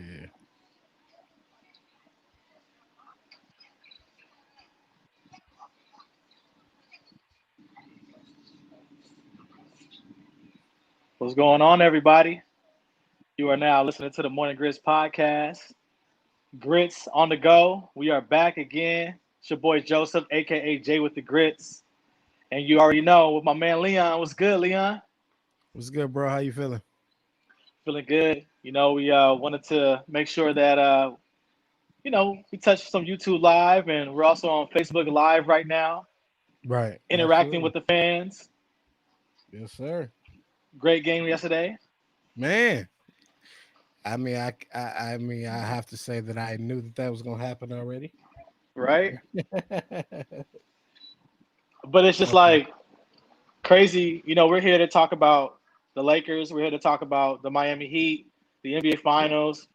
Yeah. What's going on, everybody? You are now listening to the Morning Grits podcast. Grits on the go. We are back again. It's your boy Joseph, aka Jay with the Grits. And you already know with my man Leon. What's good, Leon? What's good, bro? How you feeling? Feeling good. We wanted to make sure that we touched some YouTube live and we're also on Facebook Live right now, Right. interacting Absolutely. with the fans. Yes, sir. Great game yesterday, Man. I have to say that I knew that was gonna happen already. right? But it's just Okay. like crazy. We're here to talk about the Lakers. We're here to talk about the Miami Heat, the NBA Finals.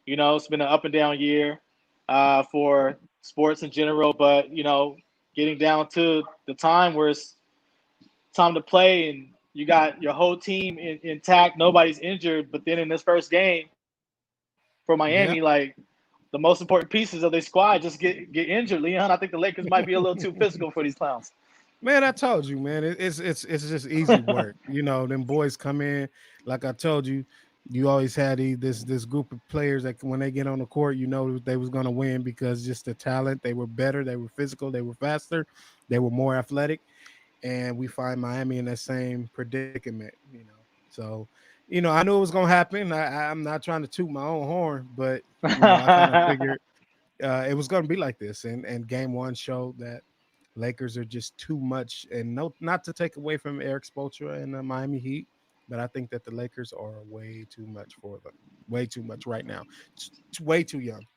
It's been an up and down year for sports in general, but getting down to the time where it's time to play and you got your whole team intact, nobody's injured. But then in this first game for Yeah. Miami, like the most important pieces of their squad just get injured. Leon, I think the Lakers might be a little too physical for these clowns. Man, I told you, man. It's just easy work. Them boys come in, like I told you, you always had this group of players that when they get on the court, they was gonna win because just the talent, they were better, they were physical, they were faster, they were more athletic. And we find Miami in that same predicament. So, I knew it was gonna happen. I'm not trying to toot my own horn, but I kind of figured it was gonna be like this. And game one showed that Lakers are just too much. And no, not to take away from Eric Spoelstra and the Miami Heat, but I think that the Lakers are way too much for them. Way too much right now. It's way too young.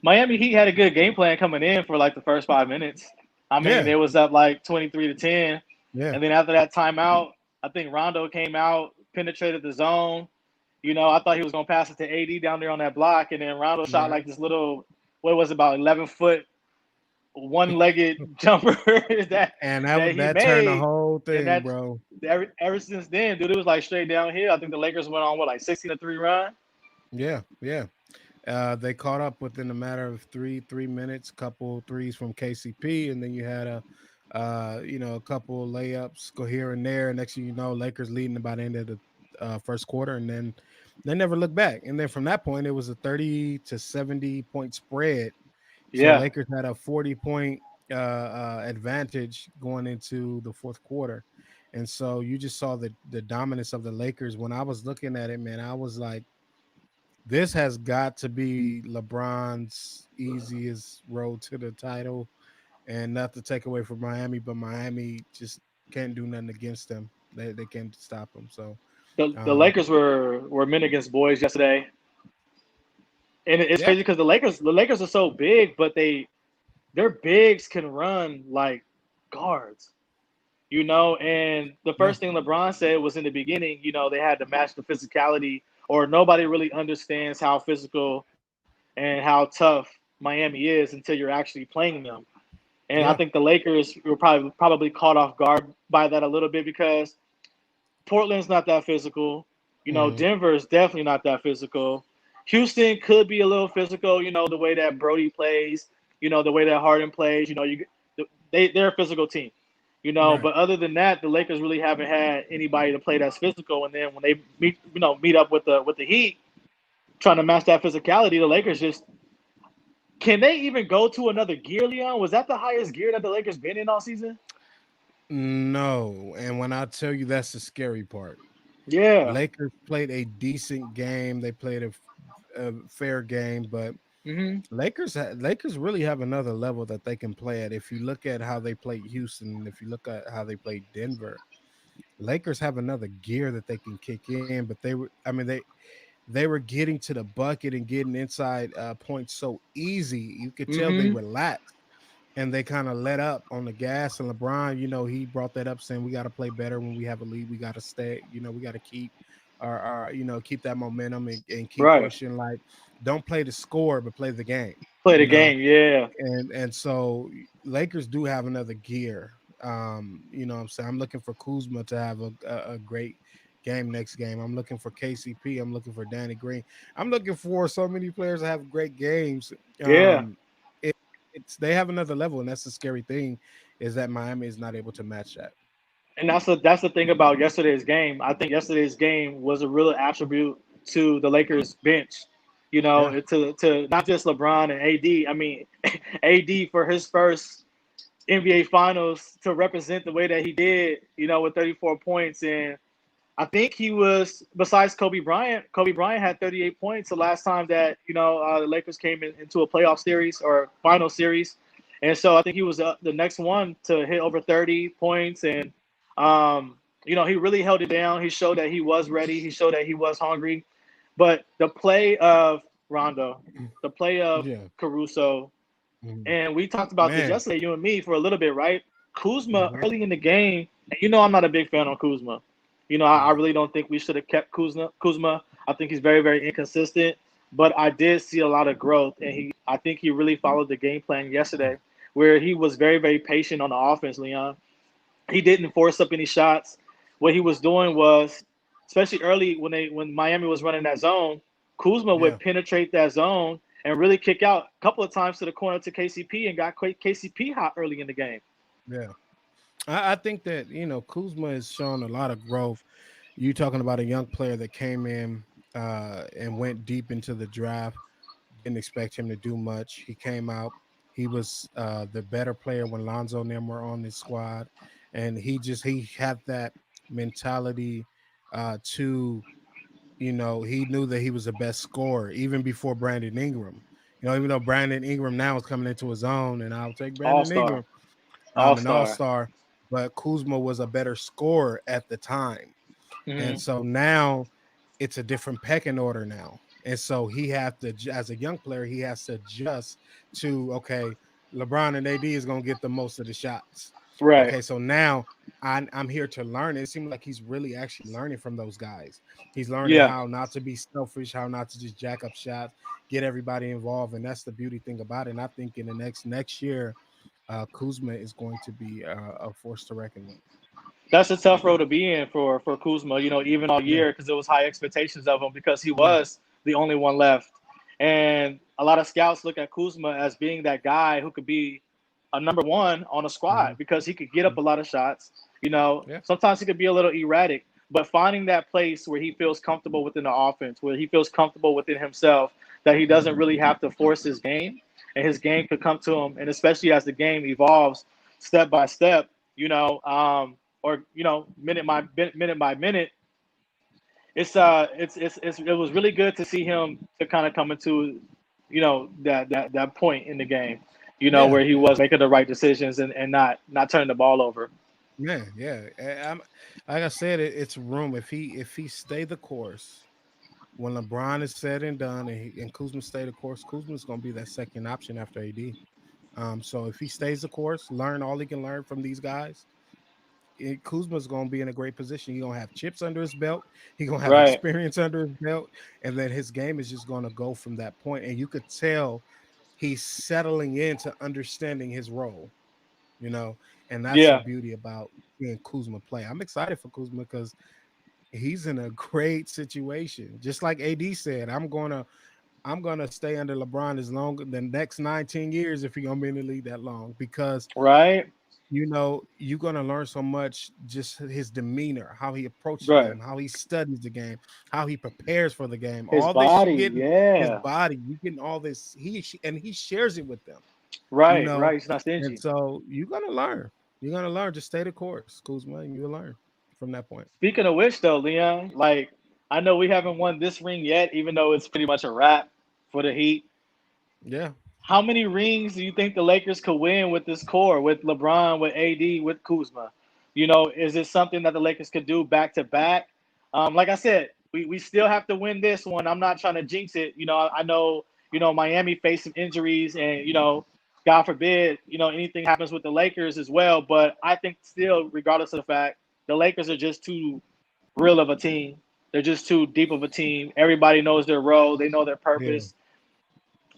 Miami Heat had a good game plan coming in for like the first 5 minutes. I mean, Yeah, it was up like 23-10, yeah, and then after that timeout, I think Rondo came out, penetrated the zone. I thought he was gonna pass it to AD down there on that block, and then Rondo shot right. like this little, what was it, about 11 foot, one-legged jumper that And that he that turned the made, whole and thing, that's bro. ever since then, dude. It was like straight downhill. I think the Lakers went on what like 16-3 run. Yeah, yeah. They caught up within a matter of three minutes, couple threes from KCP, and then you had a couple of layups go here and there. Next thing you know, Lakers leading by the end of the first quarter, and then they never looked back. And then from that point, it was a 30 to 70 point spread. So Yeah, Lakers had a 40 point advantage going into the fourth quarter. And so you just saw the dominance of the Lakers. When I was looking at it, man, I was like, this has got to be LeBron's easiest road to the title, and not to take away from Miami, but Miami just can't do nothing against them. They can't stop them. So, the um, Lakers were men against boys yesterday. And it's yeah, crazy because the Lakers are so big, but their bigs can run like guards, And the yeah, first thing LeBron said was in the beginning, they had to match the physicality, or nobody really understands how physical and how tough Miami is until you're actually playing them. And I yeah, think the Lakers were probably caught off guard by that a little bit because Portland's not that physical. hmm, Denver is definitely not that physical. Houston could be a little physical. The way that Brody plays. The way that Harden plays. They're a physical team. right, But other than that, the Lakers really haven't had anybody to play that's physical. And then when they meet up with the Heat, trying to match that physicality, the Lakers just can they even go to another gear? Leon, was that the highest gear that the Lakers been in all season? no. And when I tell you, that's the scary part. Yeah. Lakers played a decent game. They played a fair game, but Hmm. Lakers really have another level that they can play at. If you look at how they played Houston, if you look at how they played Denver, Lakers have another gear that they can kick in. But they were getting to the bucket and getting inside points so easy. You could tell they Hmm. relaxed and they kind of let up on the gas. And LeBron, he brought that up saying we got to play better when we have a lead. We got to stay, we got to keep keep that momentum and keep Right. pushing. Like, don't play the score, but play the game, Play the you know. game. Yeah. And so Lakers do have another gear. What I'm saying, I'm looking for Kuzma to have a great game next game. I'm looking for KCP. I'm looking for Danny Green. I'm looking for so many players that have great games. Yeah. It, it's they have another level, and that's the scary thing is that Miami is not able to match that. And that's the thing about yesterday's game. I think yesterday's game was a real attribute to the Lakers bench. Yeah, To not just LeBron and AD. I mean, AD for his first NBA Finals to represent the way that he did, with 34 points. And I think he was, besides Kobe Bryant. Kobe Bryant had 38 points the last time that the Lakers came into a playoff series or final series, and so I think he was the next one to hit over 30 points. And he really held it down. He showed that he was ready. He showed that he was hungry. But the play of Rondo, the play of yeah, Caruso, mhm. and we talked about this Man. yesterday, you and me, for a little bit, right? Kuzma Mhm. early in the game, and I'm not a big fan on Kuzma. I Yeah, really don't think we should have kept Kuzma. I think he's very, very inconsistent, but I did see a lot of growth, and I think he really followed the game plan yesterday, where he was very, very patient on the offense, Leon. He didn't force up any shots. What he was doing was, especially early when Miami was running that zone, Kuzma yeah, would penetrate that zone and really kick out a couple of times to the corner to KCP and got KCP hot early in the game. yeah. I think that Kuzma has shown a lot of growth. You talking about a young player that came in and went deep into the draft. Didn't expect him to do much. He came out. He was the better player when Lonzo and them were on his squad, and he had that mentality to he knew that he was the best scorer even before Brandon Ingram. Even though Brandon Ingram now is coming into his own, and I'll take All Brandon star, Ingram, all an all star. star, but Kuzma was a better scorer at the time. And Hmm. so now it's a different pecking order now. And so he have to, as a young player, he has to adjust to, okay, LeBron and AD is going to get the most of the shots. Right. Okay, so now I'm here to learn. It seems like he's really actually learning from those guys. He's learning Yeah. how not to be selfish, how not to just jack up shots, get everybody involved, and that's the beauty thing about it. And I think in the next year, Kuzma is going to be a force to reckon with. That's a tough road to be in for Kuzma, even all Yeah, year, because there was high expectations of him because he yeah, was the only one left. And a lot of scouts look at Kuzma as being that guy who could be a number one on a hmm, squad because he could get up a lot of shots. yeah, Sometimes he could be a little erratic, but finding that place where he feels comfortable within the offense, where he feels comfortable within himself, that he doesn't really have to force his game, and his game could come to him. And especially as the game evolves step by step, or minute by minute, it was really good to see him to kind of come into that point in the game, yeah, where he yeah. was making the right decisions and not turning the ball over. Yeah, yeah. I'm like I said, it's room. If he stay the course, when LeBron is said and done, and Kuzma stay the course, Kuzma's gonna be that second option after AD. So if he stays the course, learn all he can learn from these guys, Kuzma's gonna be in a great position. He's gonna have chips under his belt. He's gonna have Right. experience under his belt, and then his game is just gonna go from that point. And you could tell he's settling into understanding his role. you know, and that's the Yeah. beauty about seeing Kuzma play. I'm excited for Kuzma because he's in a great situation. Just like AD said, I'm gonna stay under LeBron as long the next 19 years if he's gonna be in the league that long because Right. you're gonna learn so much just his demeanor, how he approaches the Right. game, how he studies the game, how he prepares for the game. His All this you body. getting his Yeah. body, you getting all this. And he shares it with them, you Right. know. Right. He's not And stingy. so you're gonna learn. You're gonna learn. Just stay the course, Kuzma, and you'll learn from that point. Speaking of which, though, Leon, like I know we haven't won this ring yet, even though it's pretty much a wrap for the Heat. Yeah. How many rings do you think the Lakers could win with this core, with LeBron, with AD, with Kuzma? Is it something that the Lakers could do back to back? Like I said, we still have to win this one. I'm not trying to jinx it. I know, Miami faced some injuries and, God forbid, anything happens with the Lakers as well. But I think still, regardless of the fact, the Lakers are just too real of a team. They're just too deep of a team. Everybody knows their role. They know their Yeah. purpose.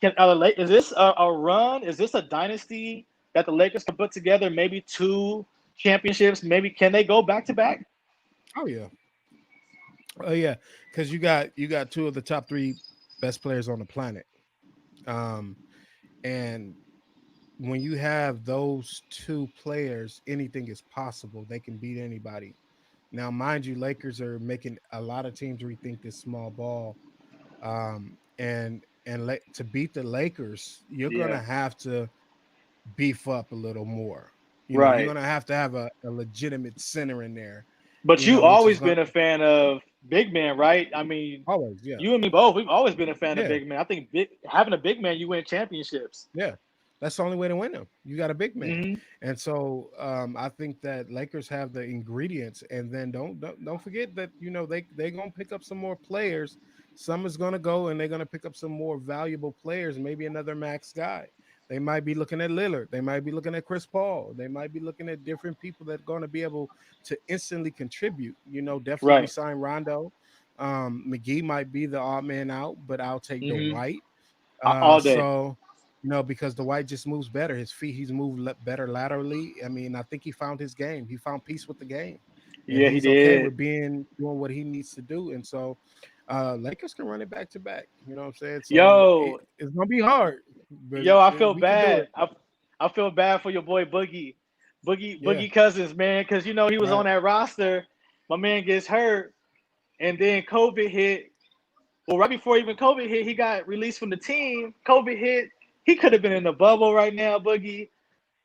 Is this a run? Is this a dynasty that the Lakers can put together? Maybe two championships. Maybe can they go back to back? Oh yeah. Oh yeah, because you got two of the top three best players on the planet. Um, and when you have those two players, anything is possible. They can beat anybody. Now, mind you, Lakers are making a lot of teams rethink this small ball. To beat the Lakers, you're Yeah. gonna have to beef up a little more. You know, you're Right. gonna have a legitimate center in there. But You you know, which is always gonna been a fan of big man, right? I mean, always, yeah, you and me both. We've always been a fan of yeah. big man. I think having a big man, you win championships. Yeah, that's the only way to win them. You got a big man, Hmm. and so I think that Lakers have the ingredients. And then don't forget that they gonna pick up some more players. Some is gonna go, and they're gonna pick up some more valuable players. Maybe another max guy. They might be looking at Lillard. They might be looking at Chris Paul. They might be looking at different people that are going to be able to instantly contribute. Definitely Right. resign Rondo. McGee might be the odd man out, but I'll take the Hmm. White. All day. So because the White just moves better. His feet, he's moved better laterally. I mean, I think he found his game. He found peace with the game, and Yeah, he he's okay did. with doing what he needs to do. And so, Lakers can run it back to back. You know what I'm saying? So Yo, it's gonna be hard, but yo, I feel we can do bad. it. I feel bad for your boy Boogie, Yeah, Boogie Cousins, man, because he was on right. that roster. My man gets hurt, and then COVID hit. Well, right before even COVID hit, he got released from the team. COVID hit. He could have been in the bubble right now, Boogie.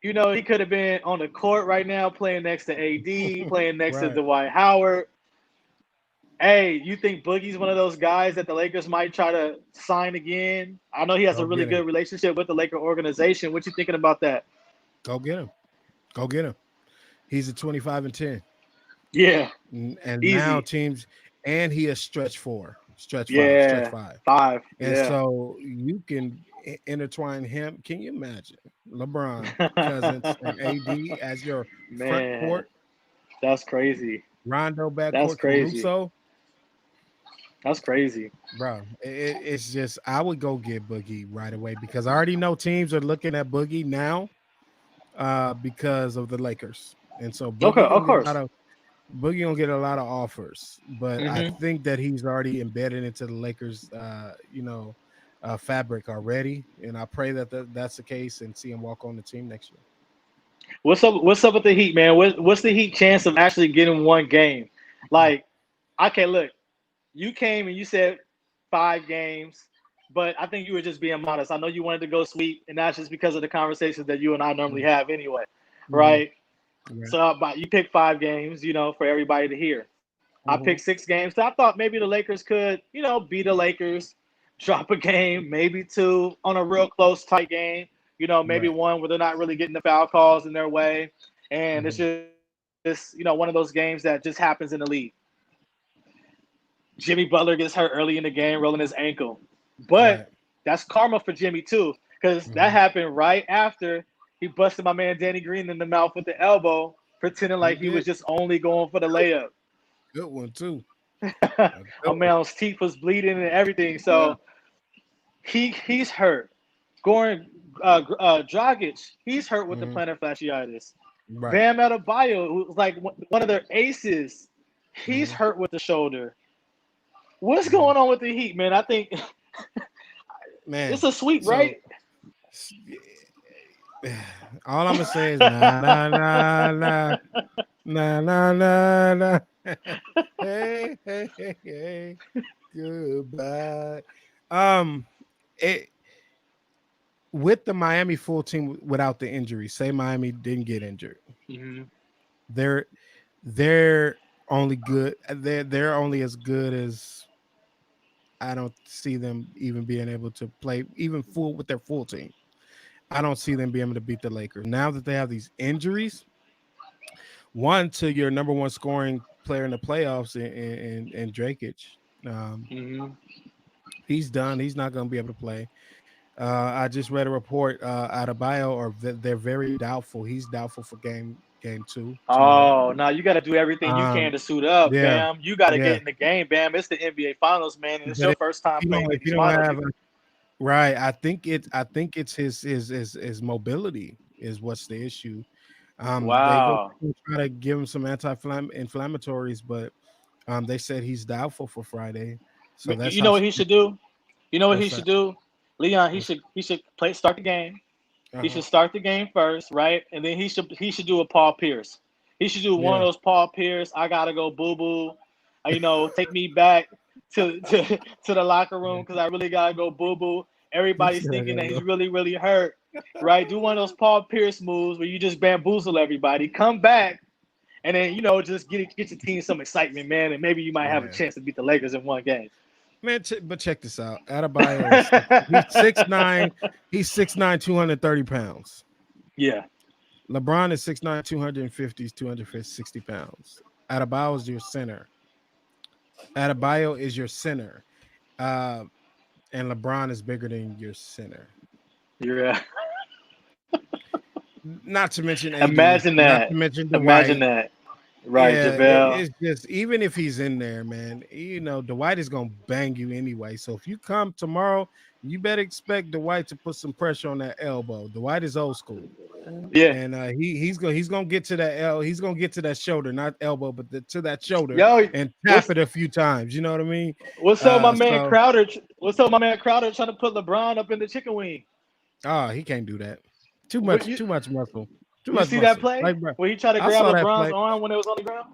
He could have been on the court right now, playing next to AD, playing next to Right. Dwight Howard. Hey, you think Boogie's one of those guys that the Lakers might try to sign again? I know he has Go a really get him. good relationship with the Laker organization. What you thinking about that? Go get him. Go get him. He's a 25-10. Yeah, And now easy. teams, and he is stretch four, stretch Yeah, five. 5. And Yeah. so you can intertwine him. Can you imagine LeBron, Cousins, and AD as your front Man, court, that's crazy. Rondo That's backcourt, crazy. Caruso? That's crazy. Bro, it's just I would go get Boogie right away because I already know teams are looking at Boogie now because of the Lakers. And so Okay, of course. Boogie gonna get a lot of offers, but I Hmm. think that he's already embedded into the Lakers, fabric already. And I pray that that's the case and see him walk on the team next year. What's up? What's up with the Heat, man? What's the Heat chance of actually getting one game? Like, okay, look, you came and you said 5 games, but I think you were just being modest. I know you wanted to go sweep, and that's just because of the conversations that you and I normally have anyway, Mm-hmm. right? Right. So, but you picked 5 games, for everybody to hear. I Mm-hmm. picked 6 games. So I thought maybe the Lakers could, beat the Lakers, drop a game, maybe two on a real close, tight game. Maybe Right. one where they're not really getting the foul calls in their way, and it's Mm-hmm. just one of those games that just happens in the league. Jimmy Butler gets hurt early in the game, rolling his ankle, but Right. that's karma for Jimmy too, because that Mm-hmm. happened right after he busted my man Danny Green in the mouth with the elbow, pretending He like he was did. just only going for the layup. Good one too. A My good one. man's teeth was bleeding and everything. Yeah. So he's hurt. Goran Dragic, he's hurt with the Mm-hmm. plantar fasciitis. Right. Bam Adebayo, who's like one of their aces, he's Mm-hmm. hurt with the shoulder. What's Mm-hmm. going on with the Heat, man? I think it's Man. a sweep, right? So all I'm gonna say is nah, nah, nah, nah, nah, nah, nah, nah. Hey, hey, hey, hey. Goodbye. Um, it with the Miami full team without the injury. Say Miami didn't get injured. Hmm. They're they're only good. They're only as good as I don't see them even being able to play even full with their full team. I don't see them being able to beat the Lakers now that they have these injuries. One to your number one scoring player in the playoffs in Drakic. Um, Hmm. he's done. He's not going to be able to play. I just read a report out of bio, or they're very doubtful. He's doubtful for game two tonight. Oh, now you got to do everything you can Um, to suit up, yeah, Bam. You got to get yeah. in the game, Bam. It's the NBA Finals, man, and it's But your first time playing in if you these don't finals. have right, I think it's his mobility is what's the issue. They go Wow. try to give him some anti-inflammatories, but They said he's doubtful for Friday, so that's You how. know what he should do? You know what he What's should that? do? Leon, What's, he should start the game. He uh-huh. should start the game first, right? And then he should do a Paul Pierce. He should do one of Yeah. those Paul Pierce. I gotta go boo boo. Take me back to the locker room because I really gotta go boo boo. He Everybody's said, "I thinking gotta that go." he's really really hurt, right? Do one of those Paul Pierce moves where you just bamboozle everybody. Come back and then just get your team some excitement, man, and maybe you might have a Yeah. chance to beat the Lakers in one game. Man, but check this out. Adebayo is he's 6'9". He's 6'9", 230 pounds. Yeah, LeBron is 6'9", 250, 260 pounds. Adebayo is your center. Adebayo is your center. Uh, and LeBron is bigger than your center. you're. Not to mention AD, Imagine not that. to mention Imagine Dwight. that. Right, Yeah, JaVale. it's just even if he's in there, man, Dwight is gonna bang you anyway. So if you come tomorrow, you better expect Dwight to put some pressure on that elbow. Dwight is old school, Yeah. and he's gonna get to that he's gonna get to that shoulder, not elbow, but to that shoulder Yo, and tap what's it a few times. You know what I mean? what's up, my man So Crowder? What's up, my man Crowder? Trying to put LeBron up in the chicken wing. he can't do that. Too What much, you too much muscle, too you much see that muscle. play Like, bro, where he tried to I grab saw that LeBron's play. arm when it was on the ground?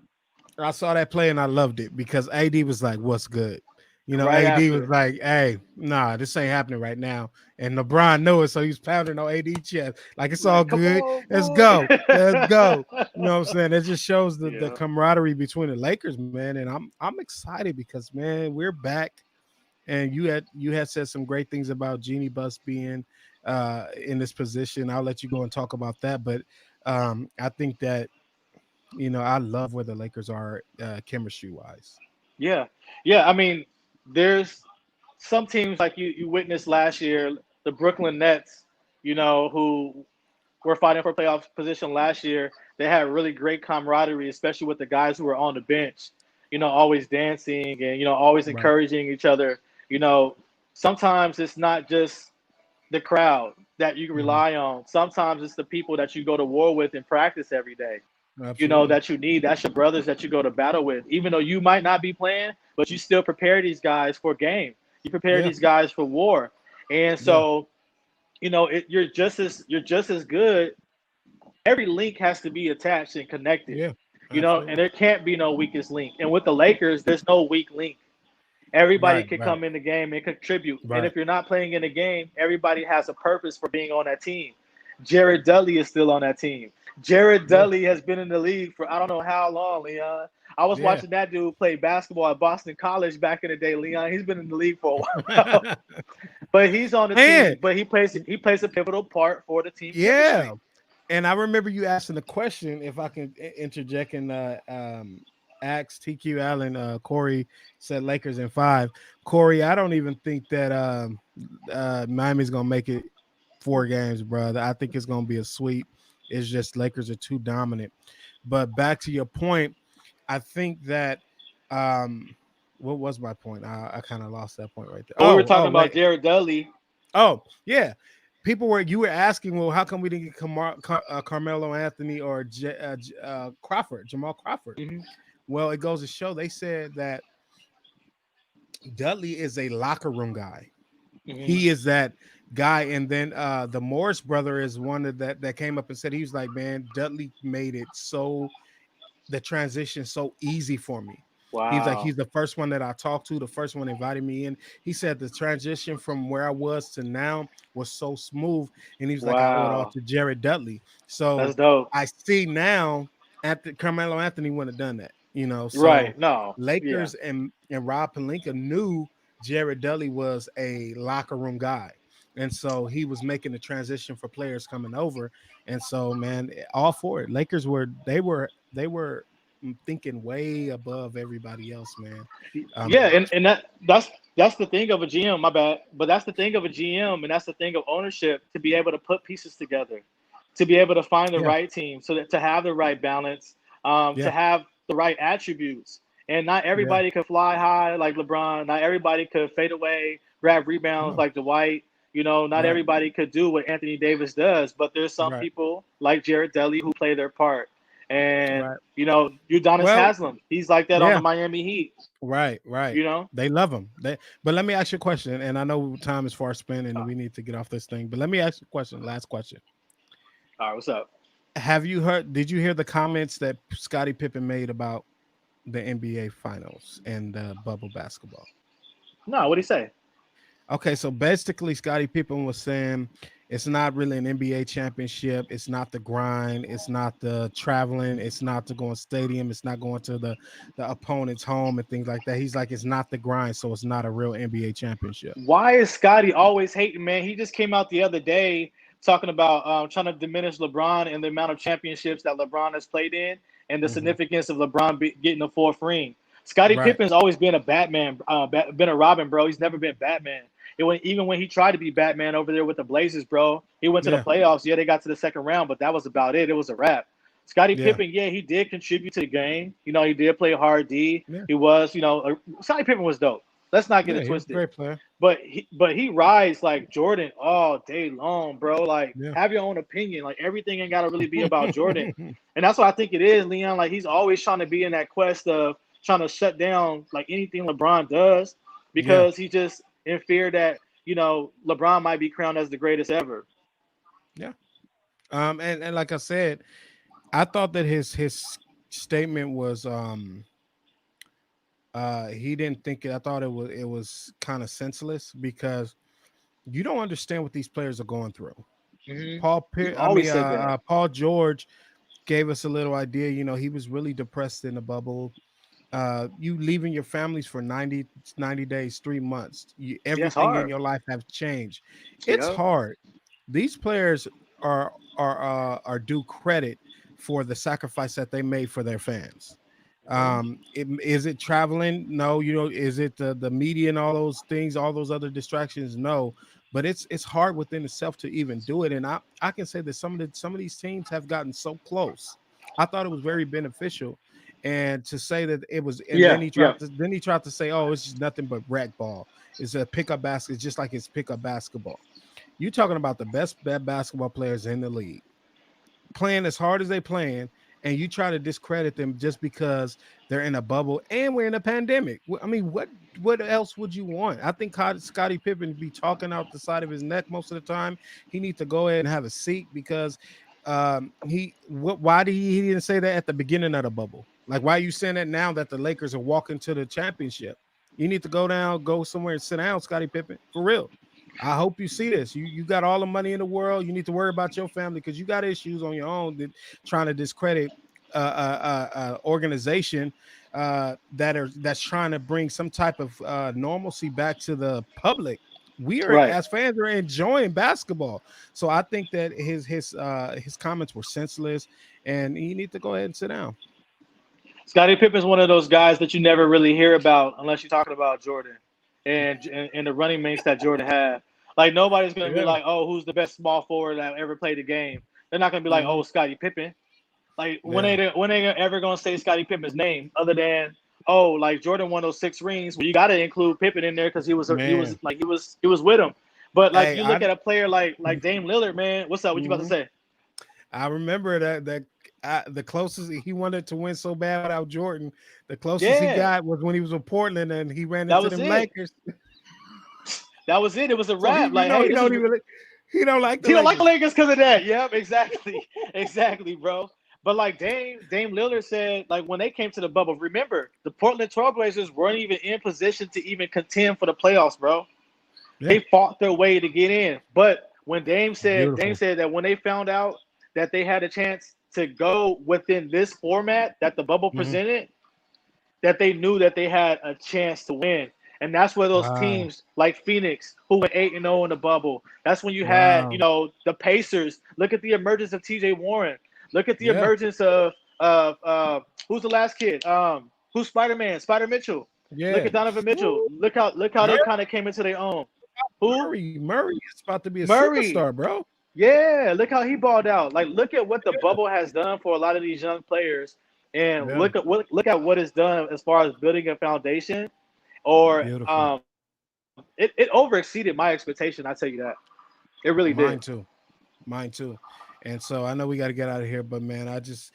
I saw that play and I loved it because AD was like, "What's good?" Right AD was after. like, "Hey, nah, this ain't happening right now." And LeBron knew it, so he's pounding on AD chest like it's all Like, come good. on, Let's boy. go, let's go. You know what I'm saying? It just shows the Yeah. camaraderie between the Lakers, man. And I'm excited because man, we're back. And you had said some great things about Jeannie Buss being in this position. I'll let you go and talk about that, but I think that I love where the Lakers are chemistry wise. Yeah. Yeah. I mean, there's some teams like you witnessed last year, the Brooklyn Nets, who were fighting for playoff position last year. They had really great camaraderie, especially with the guys who were on the bench, always dancing and, always Right. encouraging each other. You know, Sometimes it's not just the crowd that you can Mhm. rely on. Sometimes it's the people that you go to war with in practice every day, Absolutely. that you need. That's your brothers that you go to battle with. Even though you might not be playing, but you still prepare these guys for game. You prepare Yeah. these guys for war. And Yeah. so, you're just as good. Every link has to be attached and connected, Yeah. and Absolutely. there can't be no weakest link. And with the Lakers, there's no weak link. Everybody Right. can Right. come in the game and contribute. And Right. if you're not playing in the game, everybody has a purpose for being on that team. Jared Dudley is still on that team. Jared Yeah. Dudley has been in the league for I don't know how long, Leon. I was Yeah. watching that dude play basketball at Boston College back in the day, Leon. He's been in the league for a while. But he's on the And team. But he plays a pivotal part for the team yeah. chemistry. And I remember you asking the question, if I can interject and ask TQ Allen, Corey said Lakers in 5. Corey, I don't even think that Miami's gonna make it 4 games, brother. I think it's gonna be a sweep. It's just Lakers are too dominant. But back to your point, I think that what was my point? I kind of lost that point right there. We were Oh, talking about like Jared Dudley. oh yeah. You were asking, well, how come we didn't get Carmelo Anthony or Crawford, Jamal Crawford? Mhm. Well, it goes to show they said that Dudley is a locker room guy. Mhm. He is that guy. And then the Morris brother is one that came up and said he was like, man, Dudley made it so the transition so easy for me. He's like, Wow. he's the first one that I talked to, the first one invited me in. He said the transition from where I was to now was so smooth. And he was like, I owe it all Wow. to Jared Dudley. So That's dope. I see now at the Carmelo Anthony wouldn't have done that, So Right. No. Yeah. Lakers and Rob Pelinka knew Jared Dudley was a locker room guy. And so he was making the transition for players coming over. And so, man, all for it. Lakers they were thinking way above everybody else, man. Yeah, Um, and that's the thing of a GM, my bad. But that's the thing of a GM and that's the thing of ownership to be able to put pieces together, to be able to find the yeah, right team, so that to have the right balance, to yeah, have the right attributes. And not yeah. everybody could fly high like LeBron. Not everybody could fade away, grab rebounds No, like Dwight. Not right, everybody could do what Anthony Davis does. But there's some right. people like Jared Dudley who play their part. And Right. Udonis Well, Haslam, he's like that on yeah. the Miami Heat. Right. Right. You know. They love him. But let me ask you a question, and I know time is far spent, and we need to get off this thing. But let me ask you a question. Last question. All right, what's up? Have you heard? Did you hear the comments that Scottie Pippen made about the NBA Finals and bubble basketball? No, what do you say? Okay, so basically, Scottie Pippen was saying it's not really an NBA championship. It's not the grind. It's not the traveling. It's not to go in stadium. It's not going to the opponent's home and things like that. He's like, it's not the grind, so it's not a real NBA championship. Why is Scotty always hating, man? He just came out the other day talking about trying to diminish LeBron and the amount of championships that LeBron has played in and the Hmm. significance of LeBron getting the fourth ring. Scottie Right. Pippen's always been a Batman, been a Robin, bro. He's never been Batman. Even when he tried to be Batman over there with the Blazers, bro, he went to the Yeah. playoffs. Yeah, they got to the second round, but that was about it. It was a wrap. Scottie Yeah. Pippen, yeah, he did contribute to the game. He did play hard D. Yeah. He was, Scottie Pippen was dope. Let's not get Yeah. it He was a twisted. great player. But he rides like Jordan all day long, bro. Like, Yeah. have your own opinion. Like, everything ain't gotta really be about Jordan. And that's what I think it is, Leon. Like, he's always trying to be in that quest of trying to shut down like anything LeBron does Yeah. because he's just in fear that, LeBron might be crowned as the greatest ever. Yeah. And like I said, I thought that his statement was he didn't think it. I thought it was kind of senseless because you don't understand what these players are going through. He always said that. Paul George gave us a little idea. He was really depressed in the bubble. You leaving your families for 90 days, 3 months. Yeah, it's Everything in hard. your life have changed. It's Yeah. hard. These players are due credit for the sacrifice that they made for their fans. Is it traveling? No. Is it the media and all those things, all those other distractions? No. But it's hard within itself to even do it. And I can say that some of these teams have gotten so close. I thought it was very beneficial. And to say that it was, and Yeah. Yeah. then he tried to say, oh, it's just nothing but rec ball. It's a pickup basket, it's just like it's pickup basketball. You're talking about the best basketball players in the league playing as hard as they playing, and you try to discredit them just because they're in a bubble and we're in a pandemic. I mean, what else would you want? I think Scottie Pippen be talking out the side of his neck most of the time. He needs to go ahead and have a seat because why did he didn't say that at the beginning of the bubble? Like, why are you saying that now that the Lakers are walking to the championship? You need to go somewhere and sit down, Scottie Pippen, for real. I hope you see this. You got all the money in the world. You need to worry about your family because you got issues on your own that trying to discredit organization that's trying to bring some type of normalcy back to the public. We are Right. as fans are enjoying basketball, so I think that his comments were senseless, and you need to go ahead and sit down. Scottie Pippen's one of those guys that you never really hear about unless you're talking about Jordan and the running mates that Jordan had. Like, nobody's gonna be Yeah. like, oh, who's the best small forward that ever played the game? They're not gonna be like, Mhm. oh, Scottie Pippen. Like, Yeah. when they ever gonna say Scottie Pippen's name other than, oh, like Jordan won those 6 rings? Well, you got to include Pippen in there because Man, he was with him. But like, hey, you look at a player like Dame Lillard, man. What's up? What you about to mhm. say? I remember that the closest he wanted to win so bad without Jordan, the closest he Yeah, got was when he was with Portland and he ran that into was them it. Lakers. That was it. It was a So wrap. Like, hey, he this is don't even he don't like the he don't like the Lakers. Lakers because of that. Yep, exactly, exactly, bro. But like Dame Lillard said, like when they came to the bubble, remember the Portland Trailblazers weren't even in position to even contend for the playoffs, bro. Yeah, They fought their way to get in. But when Dame beautiful. said that when they found out that they had a chance to go within this format that the bubble Mhm. presented, that they knew that they had a chance to win. And that's where those Wow, teams like Phoenix, who went 8-0 in the bubble, that's when you had, wow, the Pacers. Look at the emergence of TJ Warren. Look at the yeah, emergence of who's the last kid? Who's Spider-Man? Spider Mitchell. Look yeah. at Donovan Mitchell. Woo, Look how they Murray, kind of came into their own. Who? Murray is about to be a Murray. superstar, bro. Yeah, look how he balled out. Like, look at what the bubble has done for a lot of these young players, and Yeah, look at what it's done as far as building a foundation. Or beautiful. it over exceeded my expectation. I tell you that it really Mine did. too. Mine too. And so I know we got to get out of here, but man, I just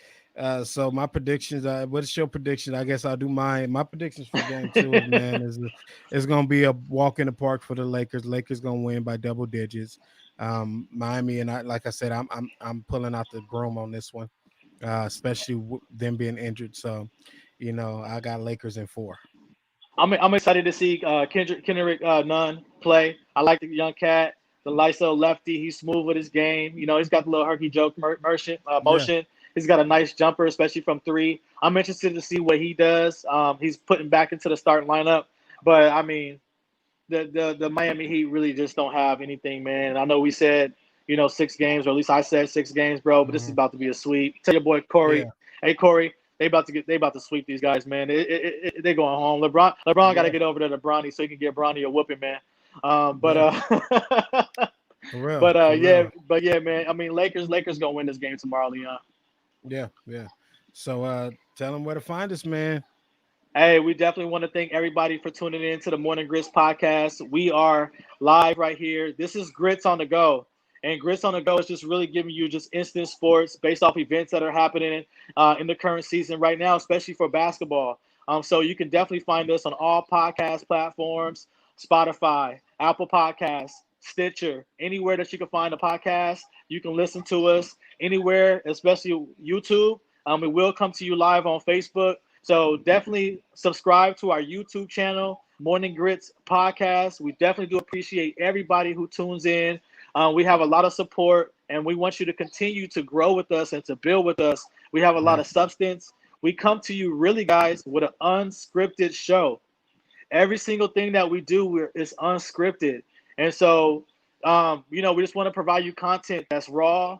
So my predictions. What's your prediction? I guess I'll do mine. My predictions for game two is, man, is it's gonna be a walk in the park for the Lakers. Lakers gonna win by double digits. Miami and I, like I said, I'm pulling out the broom on this one, especially them being injured. So, I got Lakers in four. I'm excited to see Kendrick Nunn play. I like the young cat, the Lyso lefty. He's smooth with his game. He's got the little herky joke Yeah, motion. He's got a nice jumper, especially from three. I'm interested to see what he does. He's putting back into the starting lineup, but I mean, the Miami Heat really just don't have anything, man. I know we said 6 games, or at least I said 6 games, bro. But this is hmm about to be a sweep. Tell your boy Corey, yeah, hey Corey, they about to sweep these guys, man. They going home. LeBron got to yeah, get over to the Bronny so he can get Bronny a whooping, man. But yeah, for real, for yeah, real. man. I mean, Lakers gonna win this game tomorrow, Leon. Yeah, yeah. So tell them where to find us, man. Hey, we definitely want to thank everybody for tuning in to the Morning Grits podcast. We are live right here. This is Grits on the Go. And Grits on the Go is just really giving you just instant sports based off events that are happening in the current season right now, especially for basketball. So you can definitely find us on all podcast platforms, Spotify, Apple Podcasts, Stitcher, anywhere that you can find a podcast. You can listen to us anywhere, especially YouTube. We will come to you live on Facebook. So definitely subscribe to our YouTube channel, Morning Grits Podcast. We definitely do appreciate everybody who tunes in. We have a lot of support, and we want you to continue to grow with us and to build with us. We have a lot Right. of substance. We come to you really, guys, with an unscripted show. Every single thing that we do is unscripted. And so, we just want to provide you content that's raw,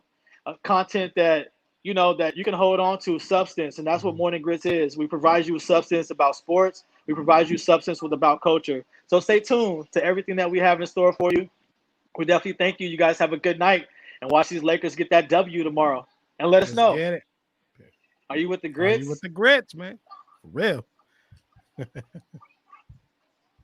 content that that you can hold on to, substance, and that's what Mhm. Morning Grits is. We provide you with substance about sports. We provide you substance with about culture. So stay tuned to everything that we have in store for you. We definitely thank you. You guys have a good night and watch these Lakers get that W tomorrow. And let us Let's know. get it. Are you with the Are you with Grits? the grits, man? For real.